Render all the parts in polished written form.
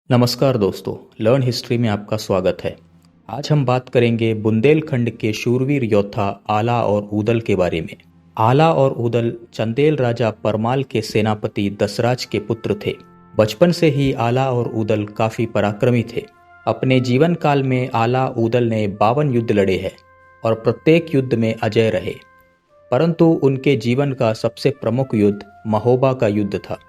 नमस्कार दोस्तों, learn history में आपका स्वागत है। आज हम बात करेंगे बुंदेलखंड के शूरवीर योद्धा आला और ऊदल के बारे में। आला और ऊदल चंदेल राजा परमाल के सेनापति दसराज के पुत्र थे। बचपन से ही आला और ऊदल काफी पराक्रमी थे। अपने जीवन काल में आला ऊदल ने 52 युद्ध लड़े हैं और प्रत्येक युद्ध में अजय रहे। परंतु उनके जीवन का सबसे प्रमुख युद्ध महोबा का युद्ध था,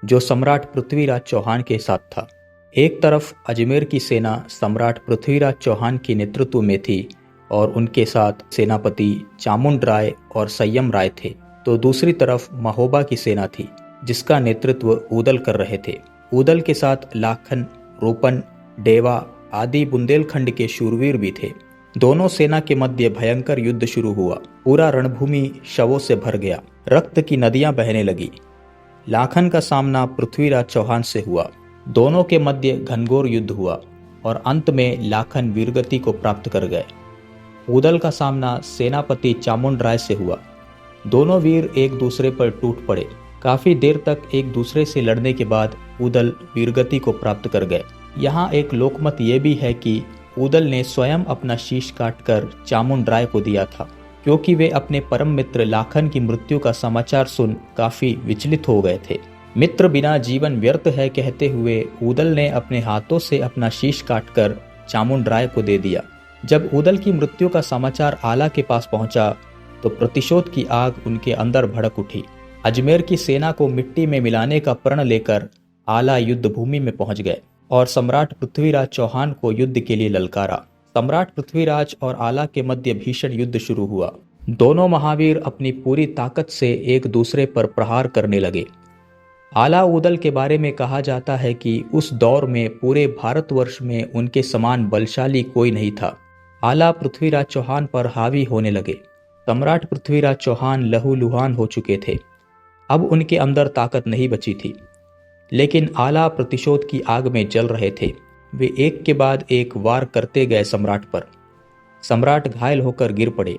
जो सम्राट पृथ्वीराज चौहान के साथ था। एक तरफ अजमेर की सेना सम्राट पृथ्वीराज चौहान के नेतृत्व में थी और उनके साथ सेनापति चामुंड राय और संयम राय थे, तो दूसरी तरफ महोबा की सेना थी जिसका नेतृत्व ऊदल कर रहे थे। ऊदल के साथ लाखन, रूपन, डेवा आदि बुंदेलखंड के शूरवीर भी थे। दोनों सेना के मध्य भयंकर युद्ध शुरू हुआ। पूरा रणभूमि शवों से भर गया, रक्त की नदियां बहने लगी। लाखन का सामना पृथ्वीराज चौहान से हुआ। दोनों के मध्य घनघोर युद्ध हुआ और अंत में लाखन वीरगति को प्राप्त कर गए। ऊदल का सामना सेनापति चामुंड राय से हुआ। दोनों वीर एक दूसरे पर टूट पड़े। काफी देर तक एक दूसरे से लड़ने के बाद ऊदल वीरगति को प्राप्त कर गए। यहाँ एक लोकमत ये भी है कि ऊदल ने स्वयं अपना शीश काटकर चामुंड राय को दिया था, क्योंकि वे अपने परम मित्र लाखन की मृत्यु का समाचार सुन काफी विचलित हो गए थे। मित्र बिना जीवन व्यर्थ है कहते हुए ऊदल ने अपने हाथों से अपना शीश काटकर चामुंड राय को दे दिया। जब ऊदल की मृत्यु का समाचार आला के पास पहुंचा तो प्रतिशोध की आग उनके अंदर भड़क उठी। अजमेर की सेना को मिट्टी में मिलाने का प्रण लेकर आला युद्ध भूमि में पहुंच गए और सम्राट पृथ्वीराज चौहान को युद्ध के लिए ललकारा। सम्राट पृथ्वीराज और आला के मध्य भीषण युद्ध शुरू हुआ। दोनों महावीर अपनी पूरी ताकत से एक दूसरे पर प्रहार करने लगे। आला ऊदल के बारे में कहा जाता है कि उस दौर में पूरे भारतवर्ष में उनके समान बलशाली कोई नहीं था। आला पृथ्वीराज चौहान पर हावी होने लगे। सम्राट पृथ्वीराज चौहान लहूलुहान हो चुके थे। अब उनके अंदर ताकत नहीं बची थी, लेकिन आला प्रतिशोध की आग में जल रहे थे। वे एक के बाद एक वार करते गए सम्राट पर। सम्राट घायल होकर गिर पड़े।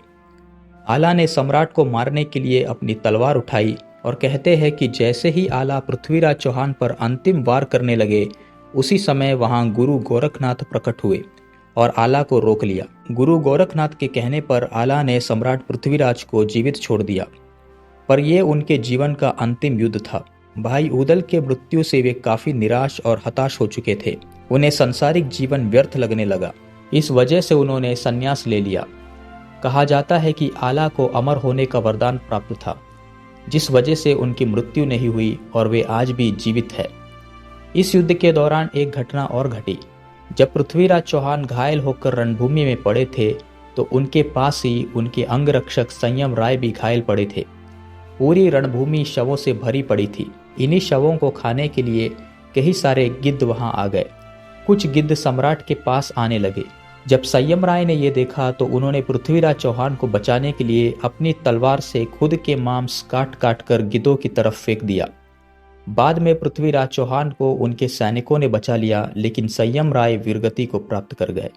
आला ने सम्राट को मारने के लिए अपनी तलवार उठाई और कहते हैं कि जैसे ही आला पृथ्वीराज चौहान पर अंतिम वार करने लगे, उसी समय वहां गुरु गोरखनाथ प्रकट हुए और आला को रोक लिया। गुरु गोरखनाथ के कहने पर आला ने सम्राट पृथ्वीराज को जीवित छोड़ दिया, पर यह उनके जीवन का अंतिम युद्ध था। भाई ऊदल के मृत्यु से वे काफी निराश और हताश हो चुके थे। उन्हें सांसारिक जीवन व्यर्थ लगने लगा। इस वजह से उन्होंने संन्यास ले लिया। कहा जाता है कि आला को अमर होने का वरदान प्राप्त था, जिस वजह से उनकी मृत्यु नहीं हुई और वे आज भी जीवित है। इस युद्ध के दौरान एक घटना और घटी। जब पृथ्वीराज चौहान घायल होकर रणभूमि में पड़े थे तो उनके पास ही उनके अंगरक्षक संयम राय भी घायल पड़े थे। पूरी रणभूमि शवों से भरी पड़ी थी। इन्हीं शवों को खाने के लिए कई सारे गिद्ध वहां आ गए। कुछ गिद्ध सम्राट के पास आने लगे। जब संयम राय ने यह देखा तो उन्होंने पृथ्वीराज चौहान को बचाने के लिए अपनी तलवार से खुद के मांस काट काट कर गिद्धों की तरफ फेंक दिया। बाद में पृथ्वीराज चौहान को उनके सैनिकों ने बचा लिया, लेकिन संयम राय वीरगति को प्राप्त कर गए।